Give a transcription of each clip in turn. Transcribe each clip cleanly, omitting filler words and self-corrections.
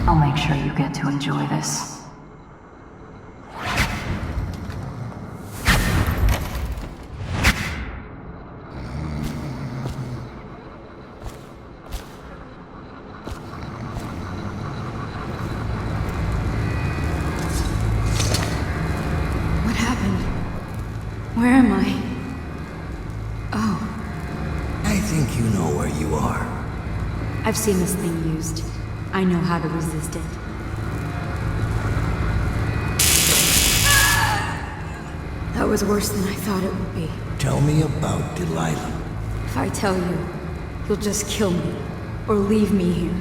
I'll make sure you get to enjoy this. What happened? Where am I? Oh. I think you know where you are. I've seen this thing used. I know how to resist it. That was worse than I thought it would be. Tell me about Delilah. If I tell you, you'll just kill me. Or leave me here.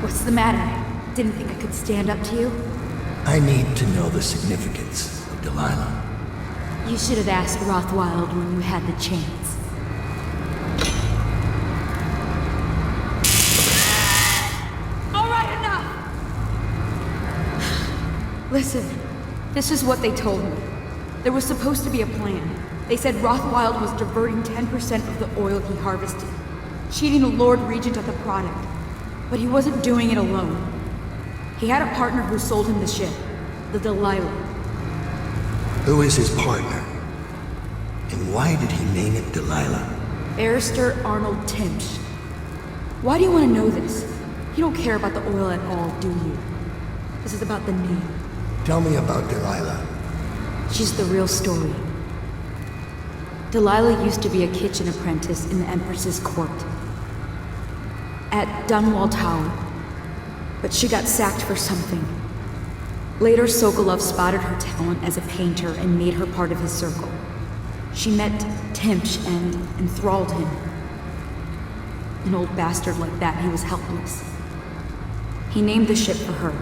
What's the matter? Didn't think I could stand up to you? I need to know the significance of Delilah. You should have asked Rothwild when you had the chance. All right, enough! Listen, this is what they told me. There was supposed to be a plan. They said Rothwild was diverting 10% of the oil he harvested, cheating the Lord Regent of the product. But he wasn't doing it alone. He had a partner who sold him the ship, the Delilah. Who is his partner? And why did he name it Delilah? Barrister Arnold Timsh. Why do you want to know this? You don't care about the oil at all, do you? This is about the name. Tell me about Delilah. She's the real story. Delilah used to be a kitchen apprentice in the Empress's court. At Dunwall Tower. But she got sacked for something. Later, Sokolov spotted her talent as a painter and made her part of his circle. She met Timsh and enthralled him. An old bastard like that, he was helpless. He named the ship for her.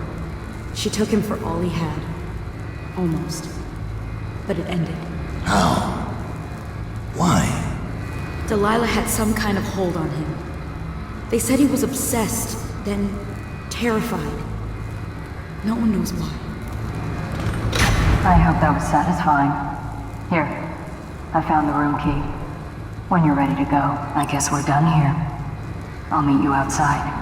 She took him for all he had. Almost. But it ended. How? Why? Delilah had some kind of hold on him. They said he was obsessed, then terrified. No one knows why. I hope that was satisfying. Here, I found the room key. When you're ready to go, I guess we're done here. I'll meet you outside.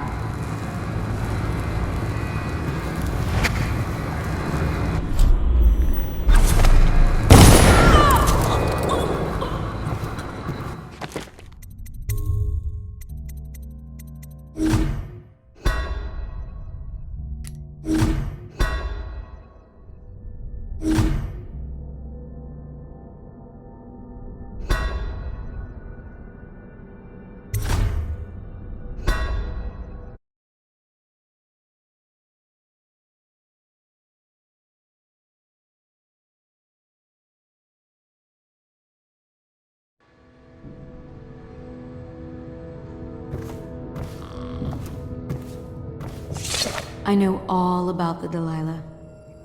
I know all about the Delilah.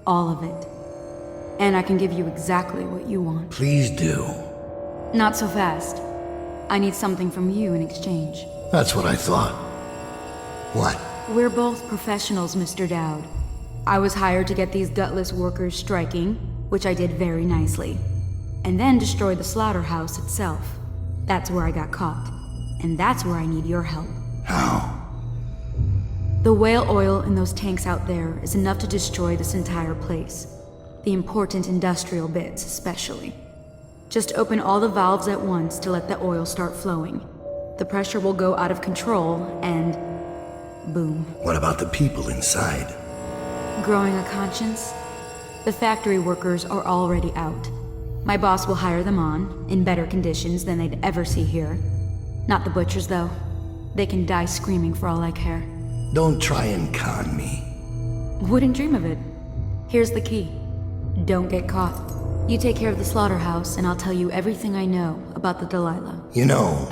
All of it. And I can give you exactly what you want. Please do. Not so fast. I need something from you in exchange. That's what I thought. What? We're both professionals, Mr. Dowd. I was hired to get these gutless workers striking, which I did very nicely. And then destroy the slaughterhouse itself. That's where I got caught. And that's where I need your help. How? The whale oil in those tanks out there is enough to destroy this entire place. The important industrial bits, especially. Just open all the valves at once to let the oil start flowing. The pressure will go out of control, and Boom. What about the people inside? Growing a conscience? The factory workers are already out. My boss will hire them on, in better conditions than they'd ever see here. Not the butchers, though. They can die screaming for all I care. Don't try and con me. Wouldn't dream of it. Here's the key. Don't get caught. You take care of the slaughterhouse, and I'll tell you everything I know about the Delilah. You know,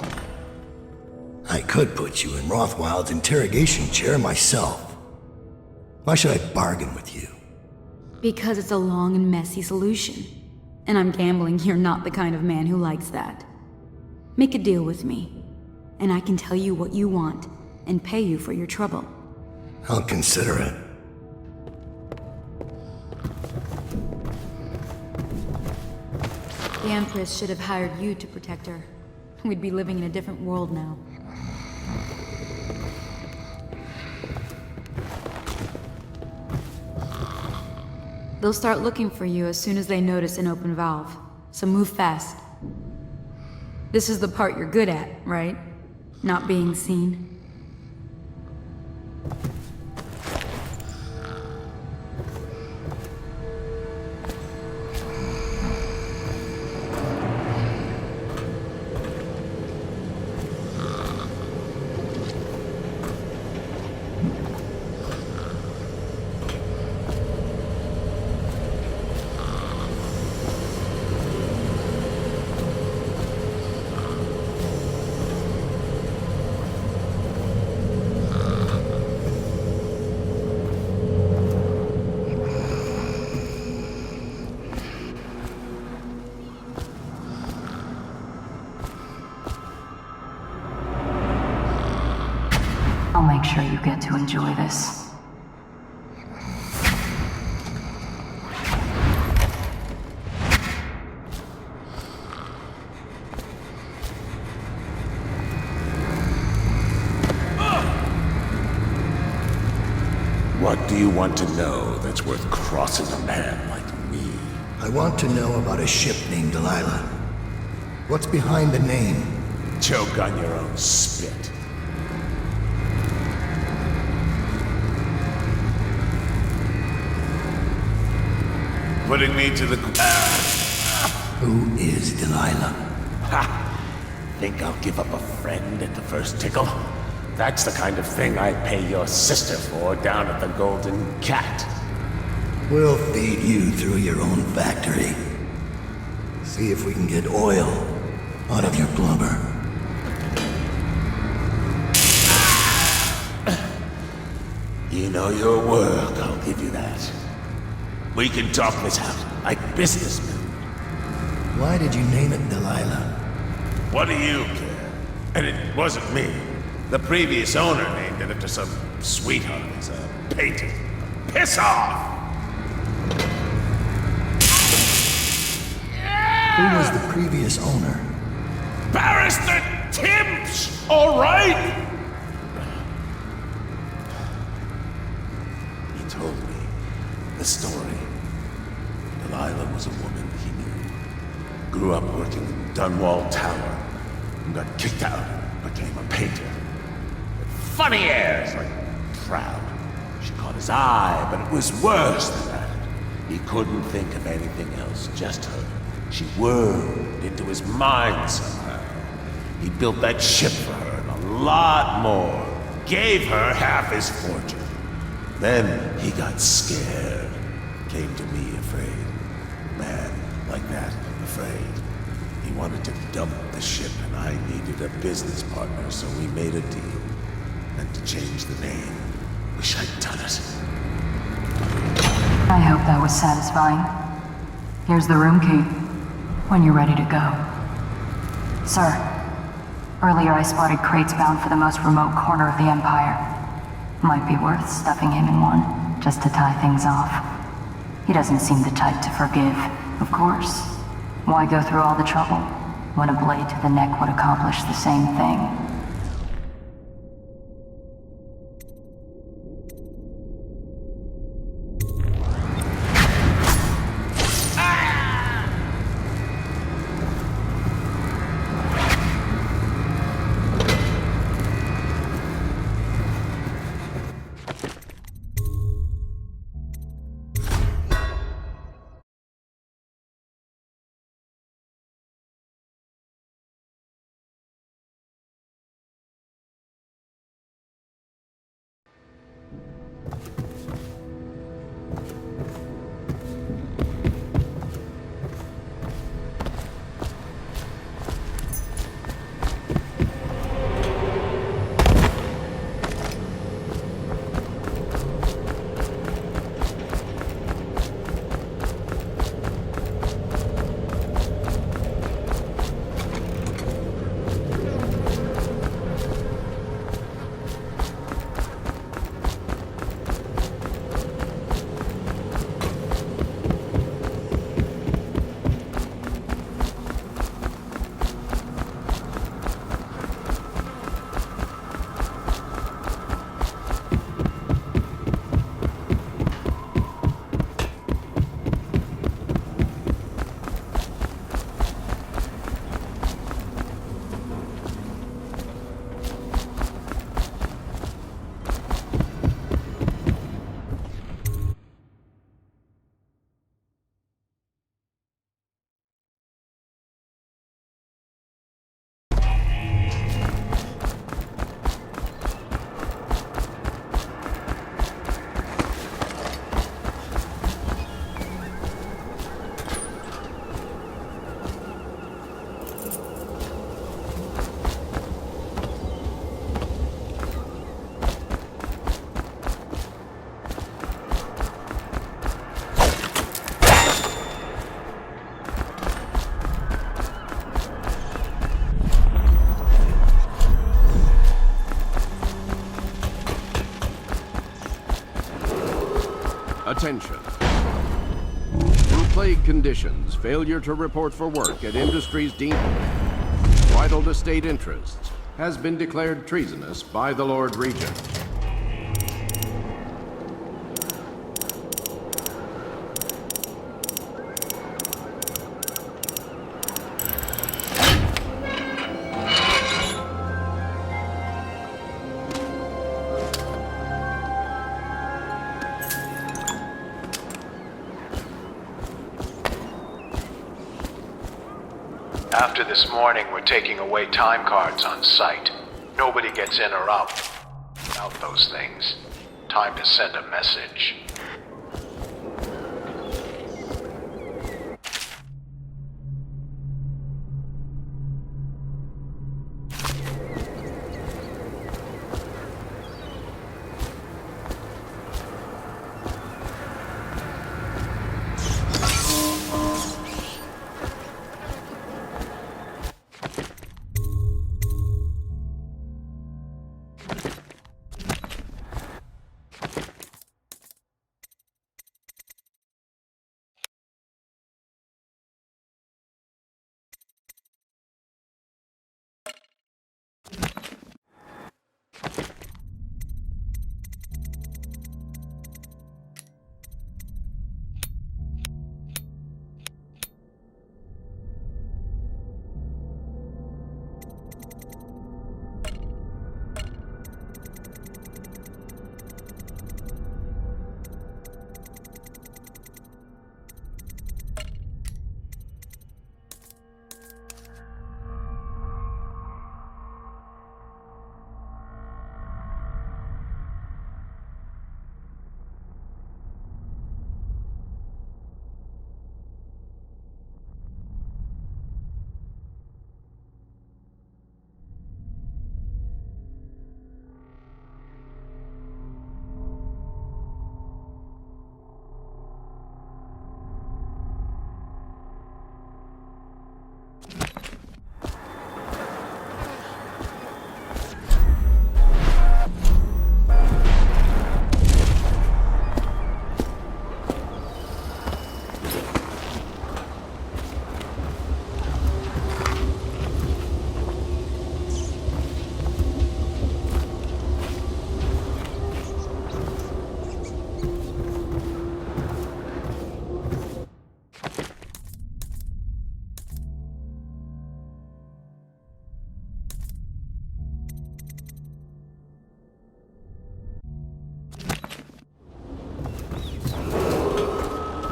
I could put you in Rothwild's interrogation chair myself. Why should I bargain with you? Because it's a long and messy solution. And I'm gambling you're not the kind of man who likes that. Make a deal with me, and I can tell you what you want, and pay you for your trouble. I'll consider it. The Empress should have hired you to protect her. We'd be living in a different world now. They'll start looking for you as soon as they notice an open valve, so move fast. This is the part you're good at, right? Not being seen. I'll make sure you get to enjoy this. What do you want to know that's worth crossing a man like me? I want to know about a ship named Delilah. What's behind the name? Choke on your own spit. Putting me to the... Who is Delilah? Ha! Think I'll give up a friend at the first tickle? That's the kind of thing I'd pay your sister for down at the Golden Cat. We'll feed you through your own factory. See if we can get oil out of your blubber. You know your work, I'll give you that. We can talk this out, like businessmen. Why did you name it Delilah? What do you care? And it wasn't me. The previous owner named it after some sweetheart as a painter. Piss off! Who was the previous owner? Barrister Timps, all right? He told me the story. Delilah was a woman he knew. Grew up working in Dunwall Tower. And got kicked out, became a painter. Funny airs, like proud. She caught his eye, but it was worse than that. He couldn't think of anything else, just her. She wormed into his mind somehow. He built that ship for her and a lot more. Gave her half his fortune. Then he got scared. Came to me afraid. Man like that, afraid. He wanted to dump the ship and I needed a business partner, so we made a deal. And to change the name. Wish I'd done it. I hope that was satisfying. Here's the room key, when you're ready to go. Sir, earlier I spotted crates bound for the most remote corner of the Empire. Might be worth stuffing him in one, just to tie things off. He doesn't seem the type to forgive, of course. Why go through all the trouble, when a blade to the neck would accomplish the same thing? Attention. Through plague conditions, failure to report for work at industries deemed vital to state interests has been declared treasonous by the Lord Regent. After this morning, we're taking away time cards on site. Nobody gets in or out without those things. Time to send a message.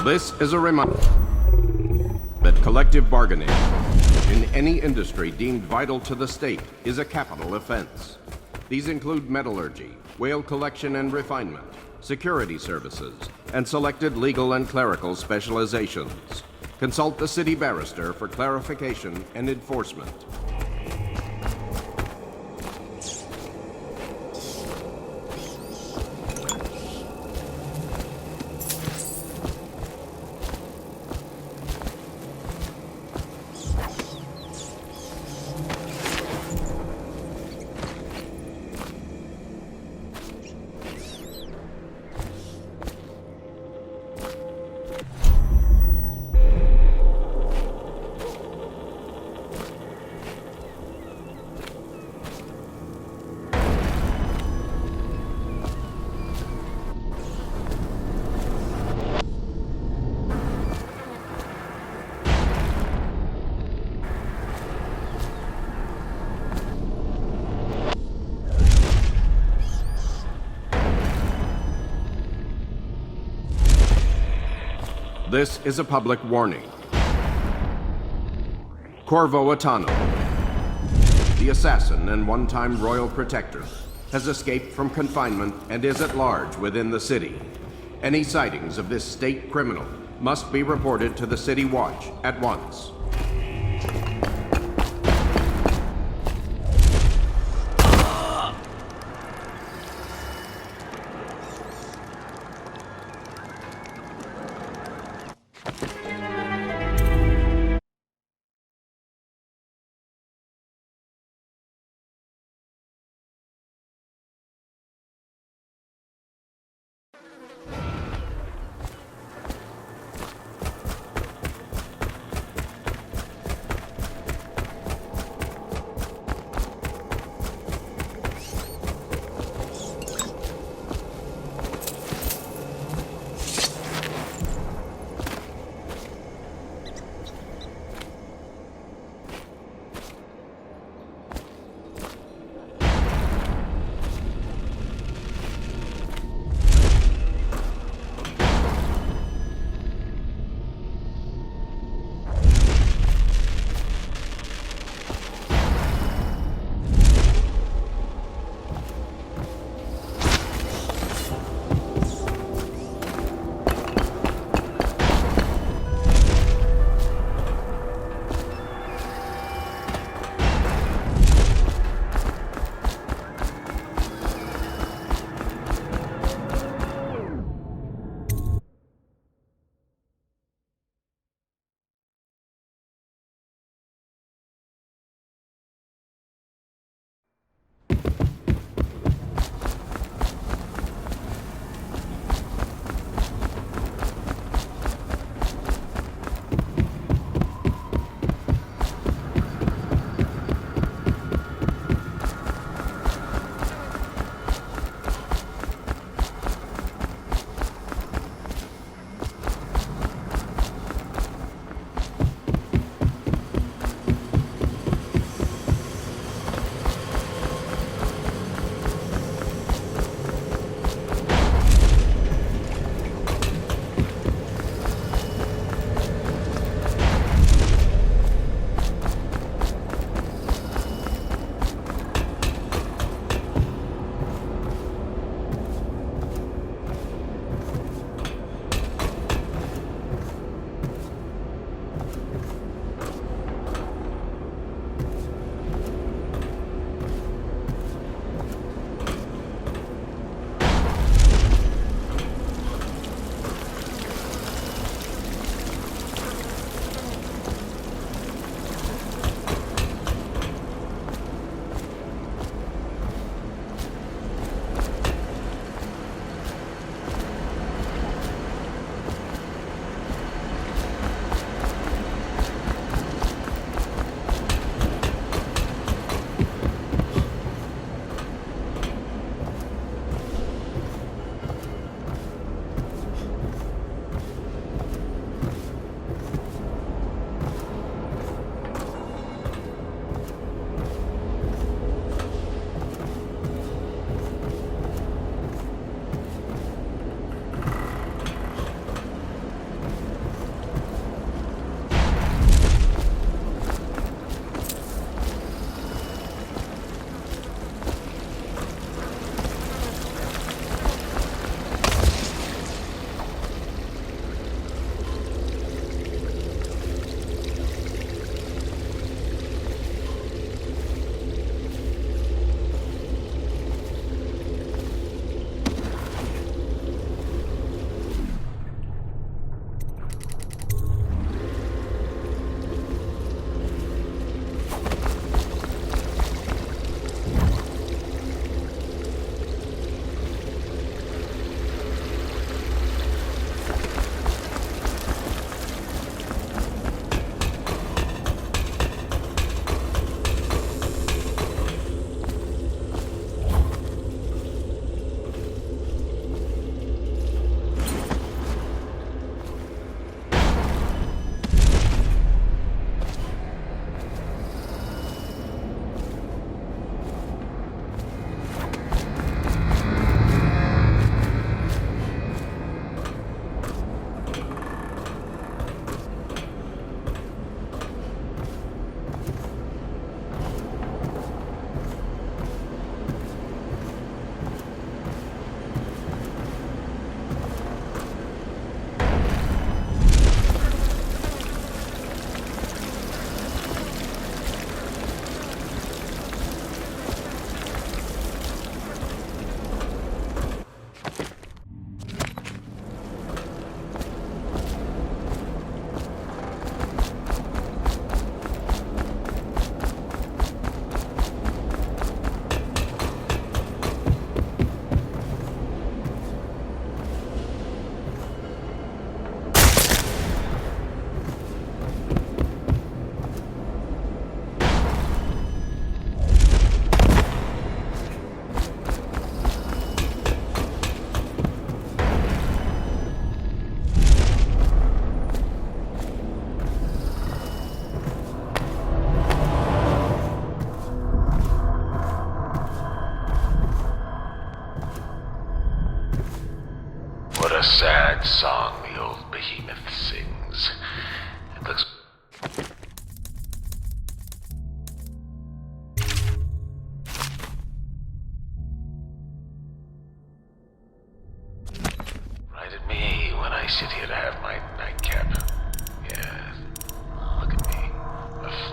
This is a reminder that collective bargaining in any industry deemed vital to the state is a capital offense. These include metallurgy, whale collection and refinement, security services, and selected legal and clerical specializations. Consult the city barrister for clarification and enforcement. This is a public warning. Corvo Atano, the assassin and one-time royal protector, has escaped from confinement and is at large within the city. Any sightings of this state criminal must be reported to the City Watch at once.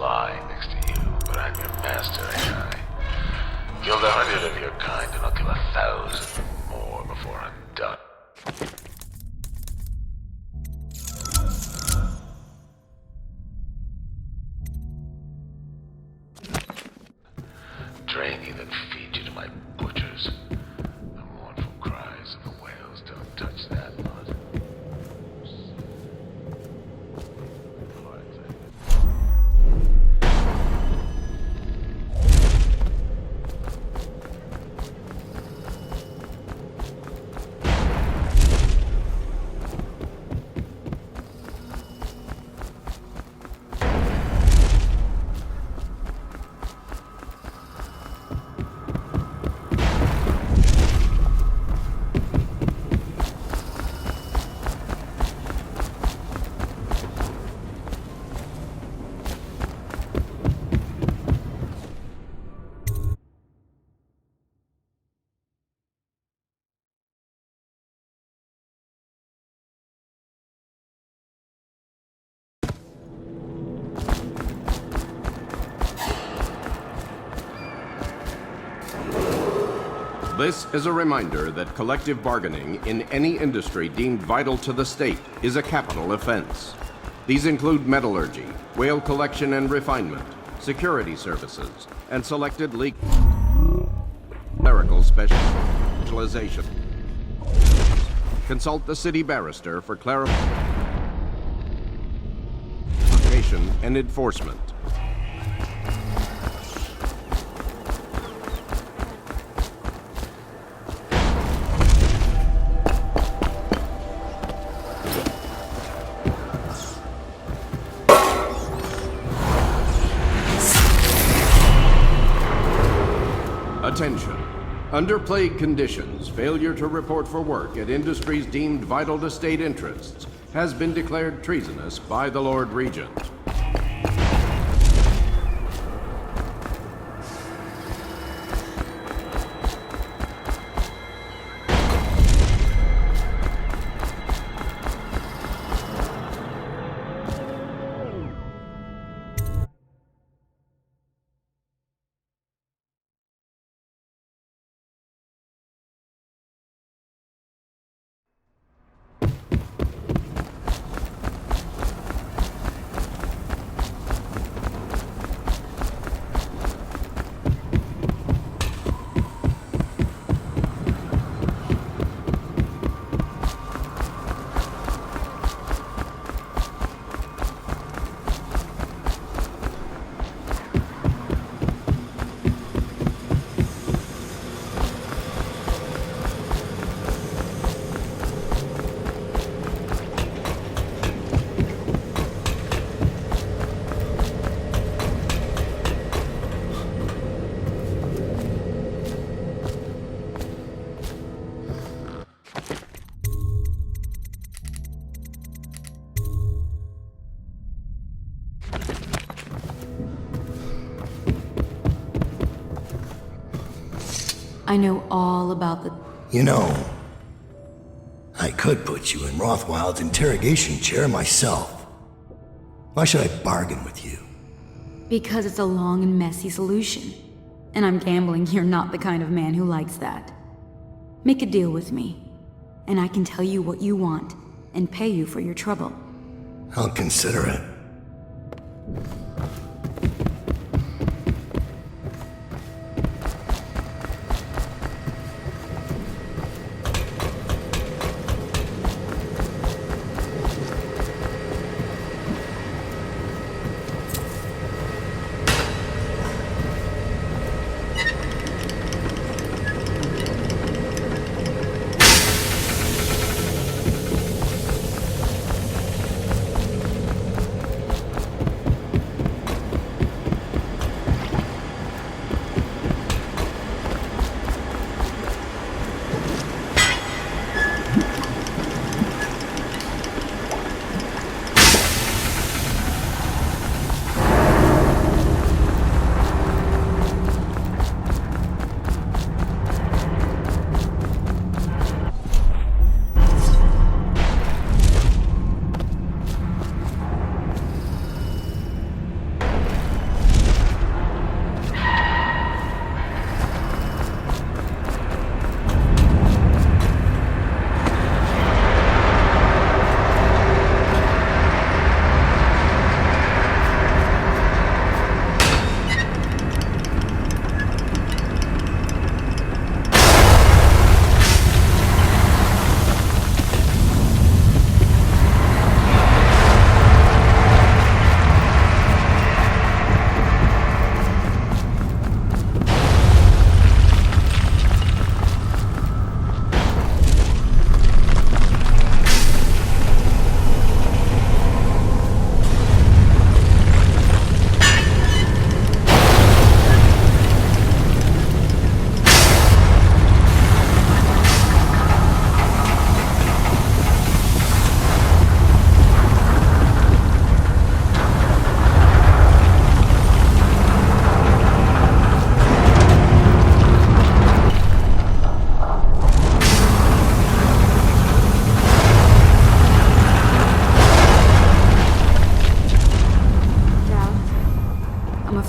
fly next to you, but I'm your master, ain't I? Killed 100 of your kind, and I'll kill 1,000 more before I'm done. Drain you, then feed you to my butchers. The mournful cries of the whales don't touch that blood. This is a reminder that collective bargaining in any industry deemed vital to the state is a capital offense. These include metallurgy, whale collection and refinement, security services, and selected legal clerical specialization. Consult the city barrister for clarification and enforcement. Attention. Under plague conditions, failure to report for work at industries deemed vital to state interests has been declared treasonous by the Lord Regent. I know all about the... You know, I could put you in Rothwild's interrogation chair myself. Why should I bargain with you? Because it's a long and messy solution. And I'm gambling you're not the kind of man who likes that. Make a deal with me, and I can tell you what you want, and pay you for your trouble. I'll consider it.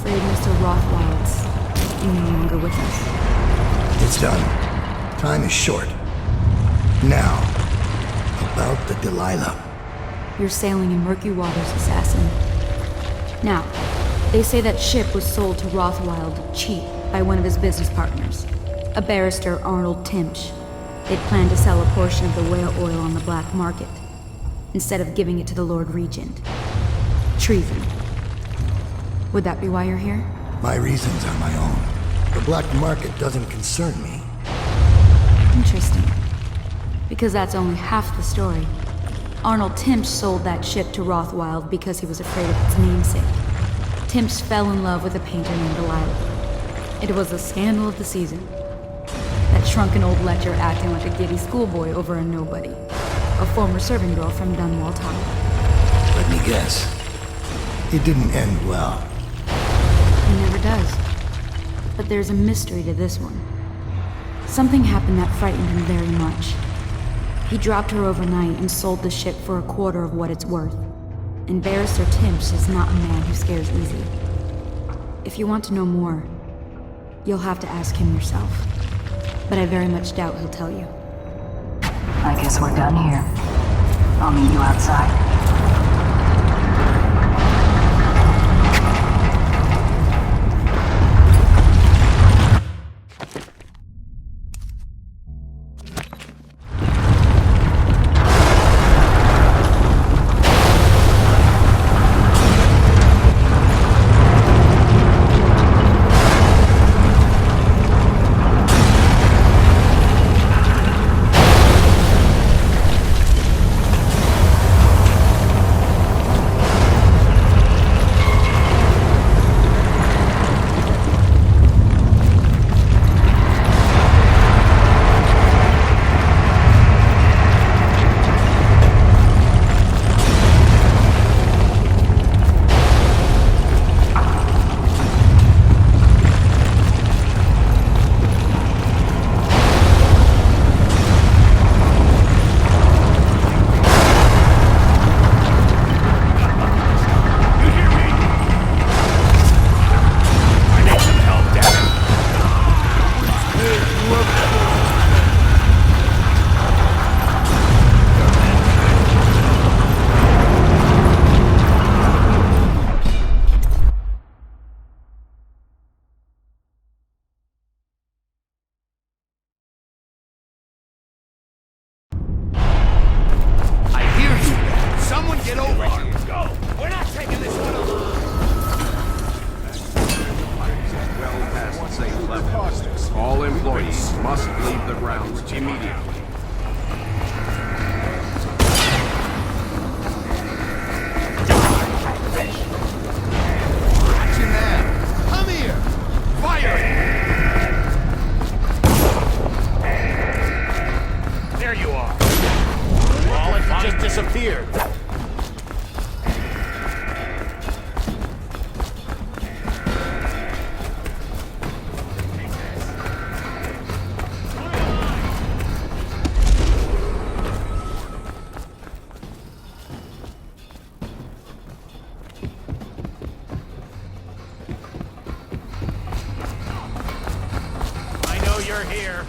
afraid Mr. Rothwild's no longer with us. It's done. Time is short. Now, about the Delilah. You're sailing in murky waters, assassin. Now, they say that ship was sold to Rothwild cheap by one of his business partners, a barrister, Arnold Timsch. They'd planned to sell a portion of the whale oil on the black market, instead of giving it to the Lord Regent. Treason. Would that be why you're here? My reasons are my own. The black market doesn't concern me. Interesting. Because that's only half the story. Arnold Timsch sold that ship to Rothwild because he was afraid of its namesake. Timsch fell in love with a painter named Delilah. It was the scandal of the season. That shrunken old lecher acting like a giddy schoolboy over a nobody. A former serving girl from Dunwall Tower. Let me guess. It didn't end well. It never does. But there's a mystery to this one. Something happened that frightened him very much. He dropped her overnight and sold the ship for a quarter of what it's worth. And Barrister Timsch is not a man who scares easy. If you want to know more, you'll have to ask him yourself. But I very much doubt he'll tell you. I guess we're done here. I'll meet you outside. All employees must leave the grounds immediately. Action man! Come here! Fire it! There you are! All it just disappeared. You're here.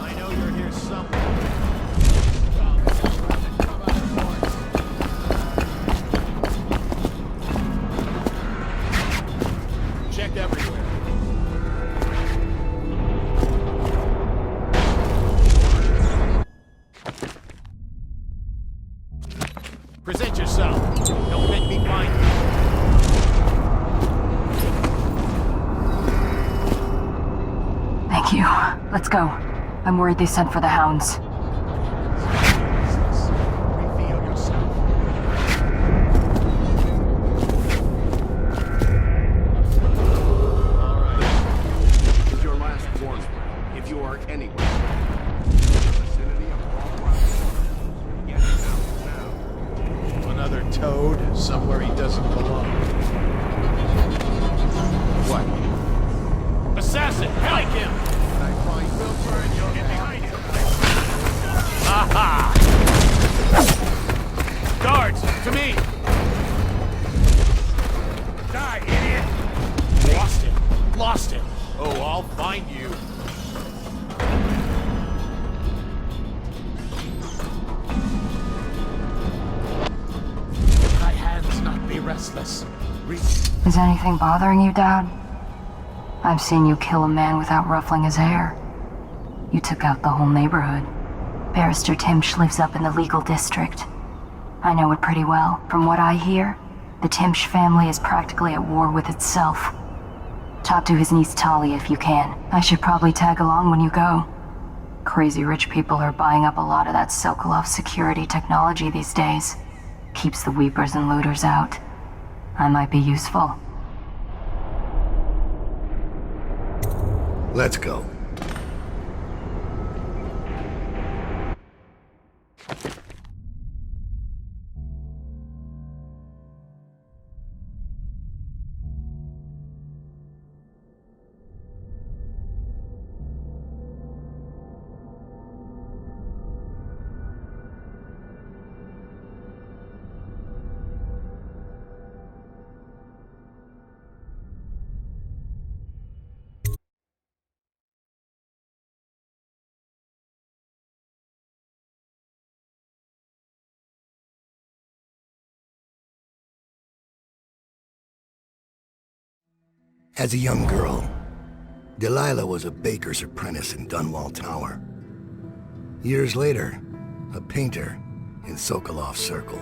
I know you're here somewhere. Check everywhere. Present yourself. Don't make me find you. Thank you. Let's go. I'm worried they sent for the hounds. Reveal yourself. This is your last warning. If you are anywhere in the vicinity of Rothwell, get out now. Another toad somewhere he doesn't belong. What? Assassin! Help him! We'll burn you. Get behind him. Aha! Go! senseless. Is anything bothering you, Dad? I've seen you kill a man without ruffling his hair. You took out the whole neighborhood. Barrister Timsh lives up in the legal district. I know it pretty well. From what I hear, the Timsh family is practically at war with itself. Talk to his niece Talia if you can. I should probably tag along when you go. Crazy rich people are buying up a lot of that Sokolov security technology these days. Keeps the weepers and looters out. I might be useful. Let's go. As a young girl, Delilah was a baker's apprentice in Dunwall Tower. Years later, a painter in Sokolov's circle.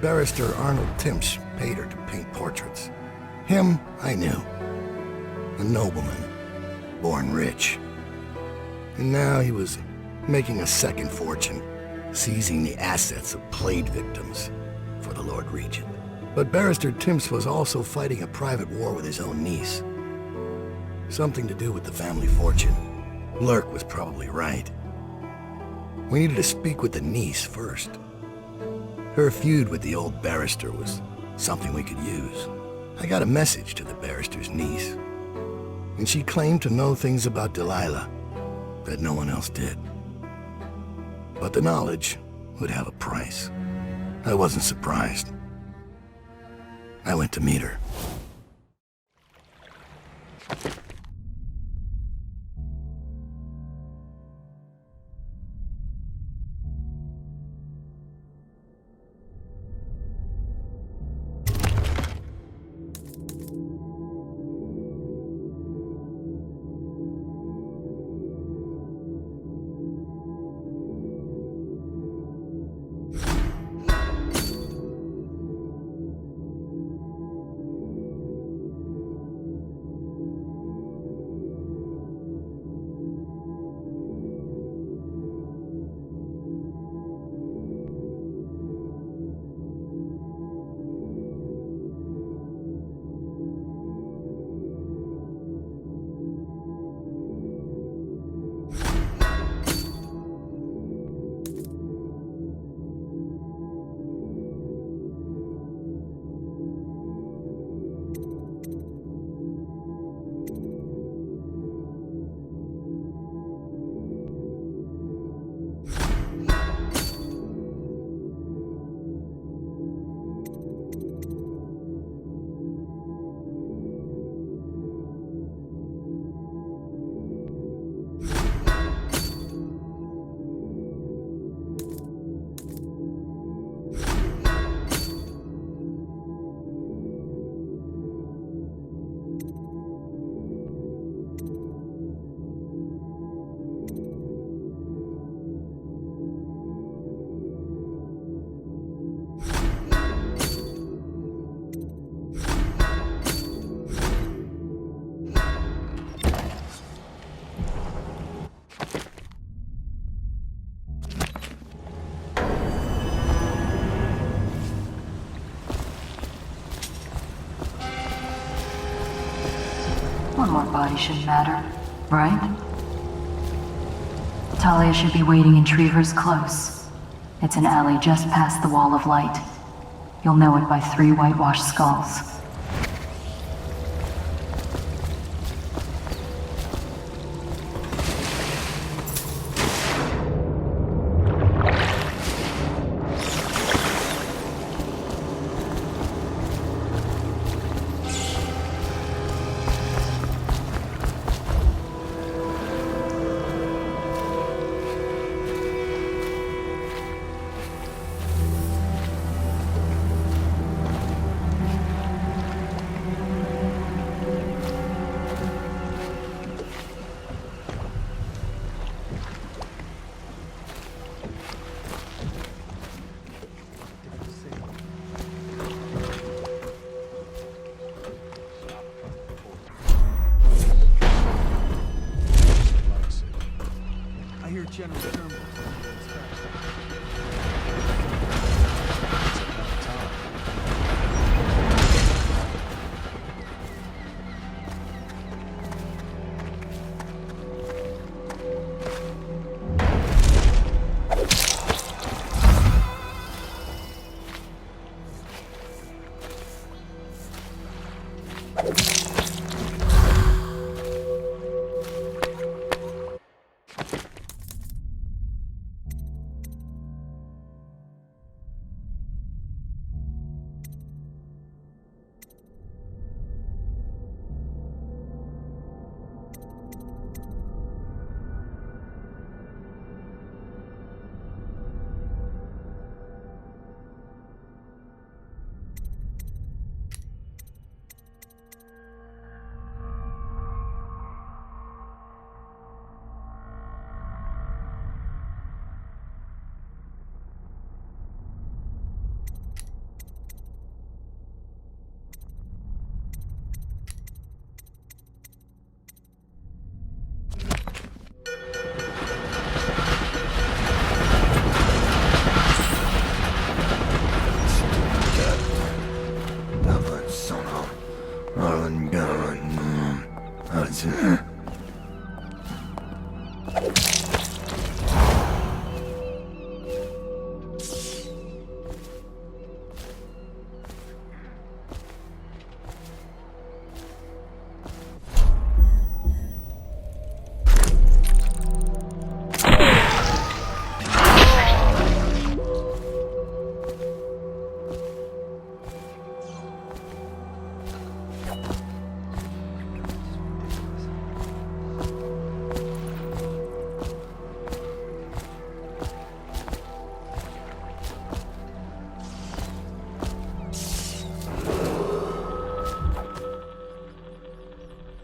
Barrister Arnold Timsh paid her to paint portraits. Him, I knew. A nobleman, born rich. And now he was making a second fortune, seizing the assets of plague victims for the Lord Regent. But Barrister Timms was also fighting a private war with his own niece. Something to do with the family fortune. Lurk was probably right. We needed to speak with the niece first. Her feud with the old barrister was something we could use. I got a message to the barrister's niece, and she claimed to know things about Delilah that no one else did. But the knowledge would have a price. I wasn't surprised. I went to meet her. One more body shouldn't matter, right? Talia should be waiting in Trevor's Close. It's an alley just past the Wall of Light. You'll know it by 3 whitewashed skulls. General Turnbull.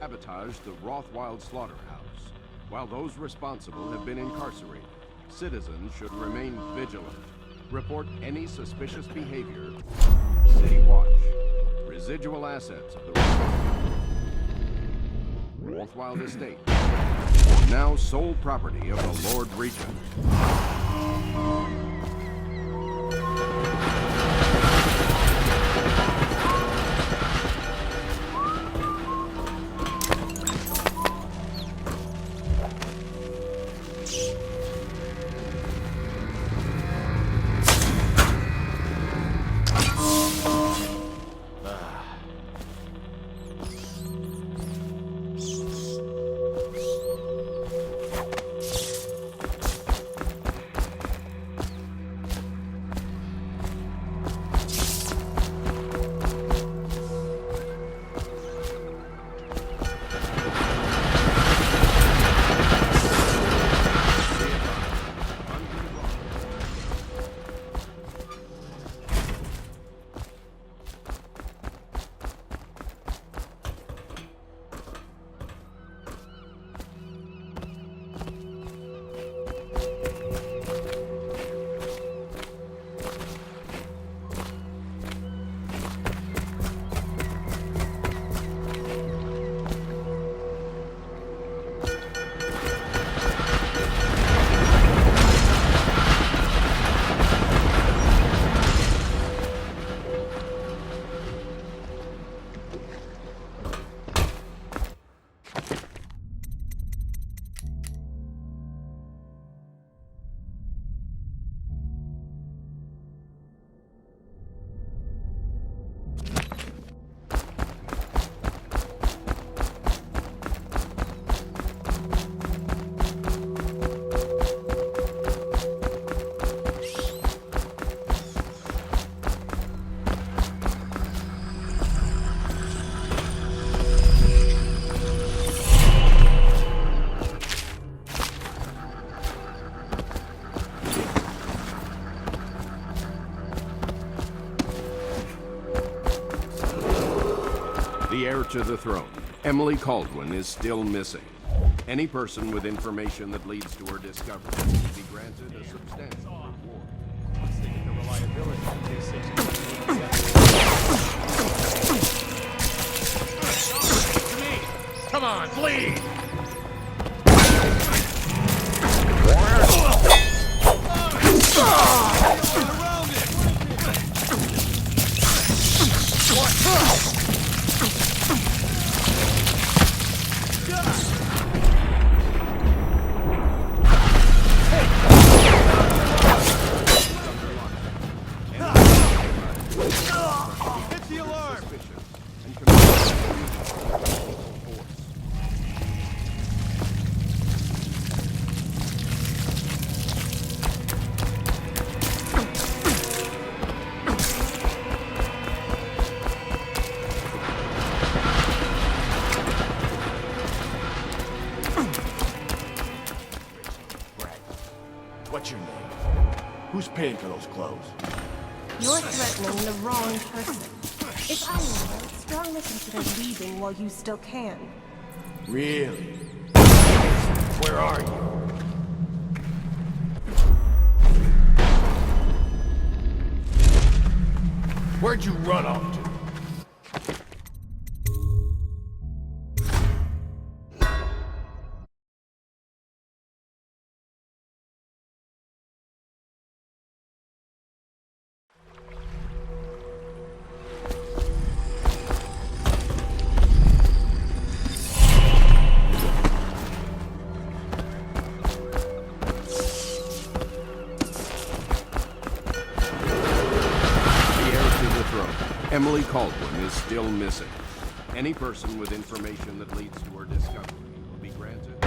Sabotaged the Rothwild slaughterhouse. While those responsible have been incarcerated, citizens should remain vigilant. Report any suspicious behavior. City Watch. Residual assets of the Rothwild estate. Now sole property of the Lord Regent. The heir to the throne, Emily Caldwin, is still missing. Any person with information that leads to her discovery will be granted a substantial reward. Come on, bleed! paying for those clothes? You're threatening the wrong person. If I were you, I would strongly consider leaving while you still can. Really? Where are you? Where'd you run off to? Emily Caldwin is still missing. Any person with information that leads to her discovery will be granted.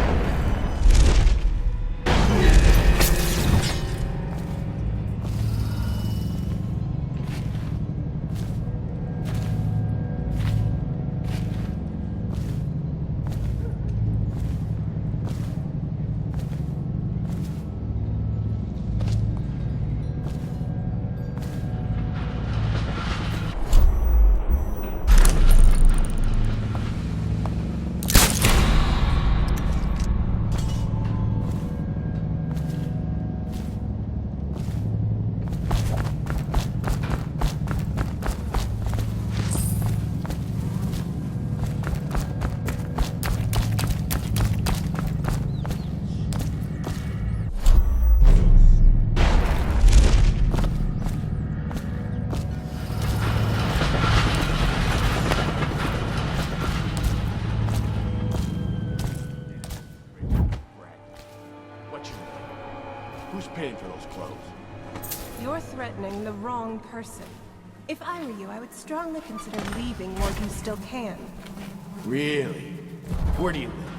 Who's paying for those clothes? You're threatening the wrong person. If I were you, I would strongly consider leaving while you still can. Really? Where do you live?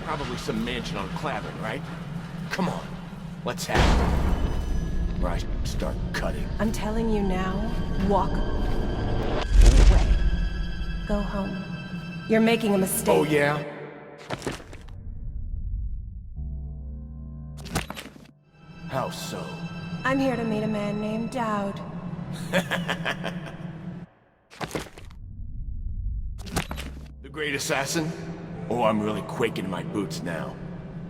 Probably some mansion on Clavin, right? Come on, let's have it. Or I start cutting. I'm telling you now, walk away. Go home. You're making a mistake. Oh, yeah? How so? I'm here to meet a man named Dowd. The great assassin? Oh, I'm really quaking in my boots now.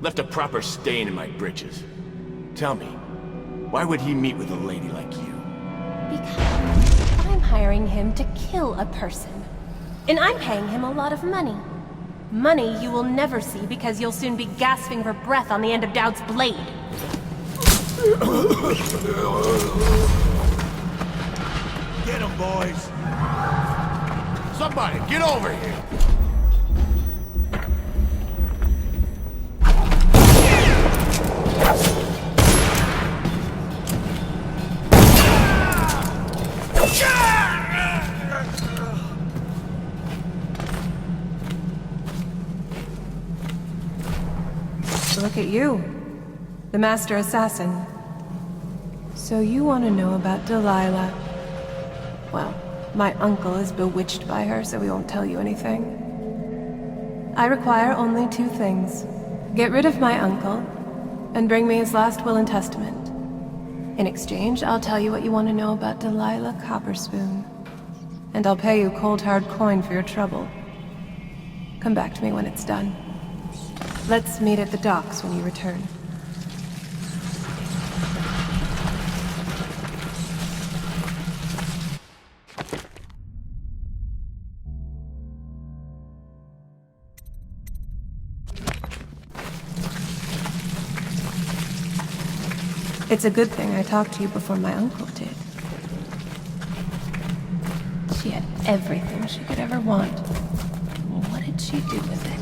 Left a proper stain in my britches. Tell me, why would he meet with a lady like you? Because I'm hiring him to kill a person. And I'm paying him a lot of money. Money you will never see because you'll soon be gasping for breath on the end of Dowd's blade. Get him, boys! Somebody, get over here! Look at you, the master assassin. So you want to know about Delilah? Well, my uncle is bewitched by her, so we won't tell you anything. I require only two things. Get rid of my uncle, and bring me his last will and testament. In exchange, I'll tell you what you want to know about Delilah Copperspoon. And I'll pay you cold hard coin for your trouble. Come back to me when it's done. Let's meet at the docks when you return. It's a good thing I talked to you before my uncle did. She had everything she could ever want. What did she do with it?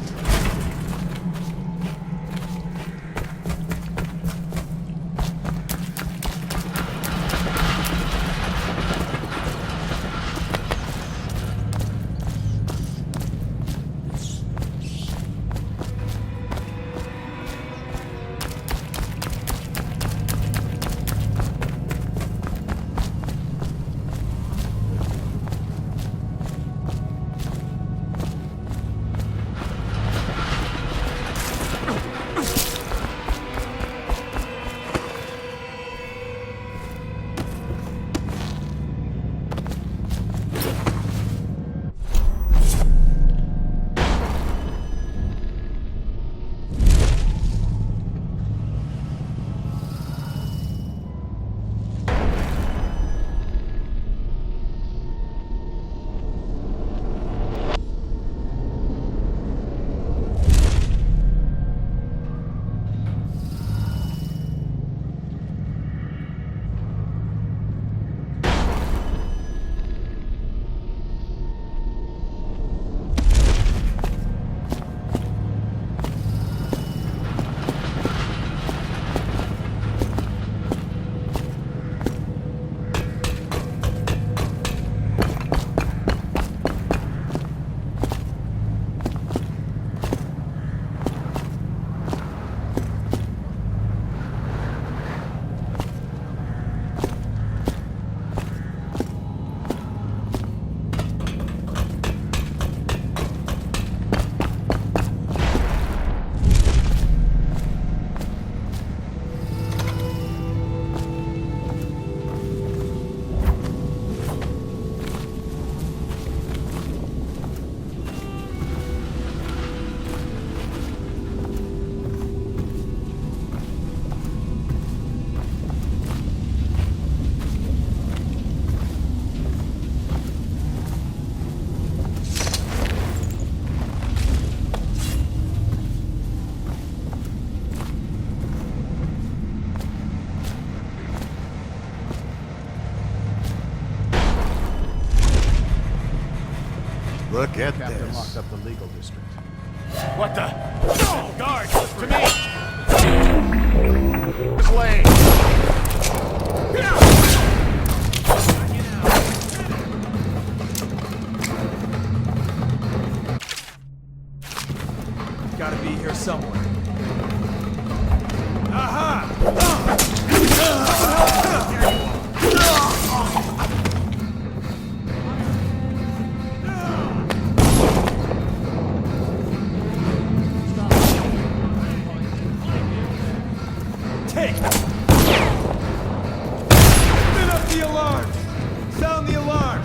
Look at Captain this. locked up the legal district. What the? Guards, to me! This way! Gotta be here somewhere. Take! Spin up the alarm! Sound the alarm!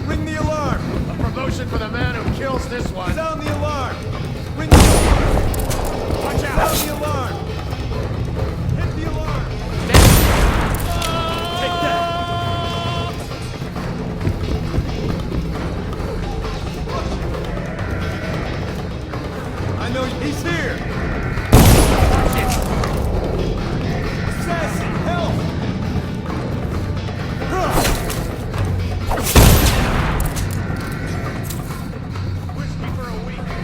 Ring the alarm! A promotion for the man who kills this one! Sound the alarm! Ring the alarm! Watch out! Sound the alarm! Hit the alarm! Take that! I know he's here! Assassin, help! Whiskey for a week!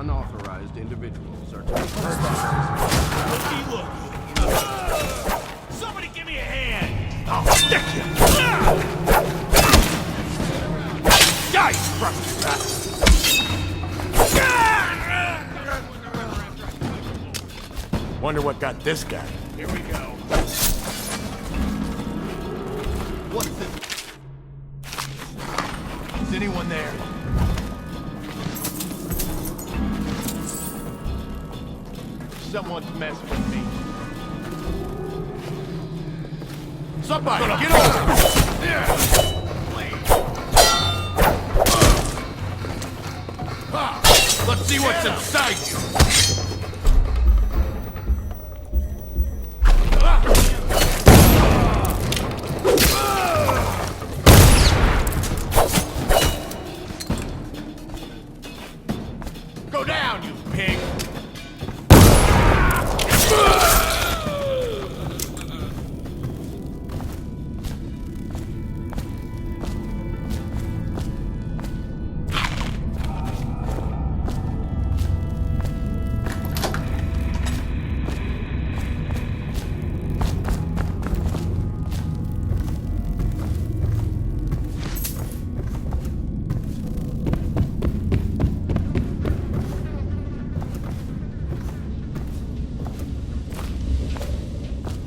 Unauthorized individuals are... Somebody give me a hand! I'll stick you! Die, fucking rat! Wonder what got this guy. Here we go. What's this? Is anyone there? Someone's messing with me. Somebody, get over! Yeah! Let's see what's inside you!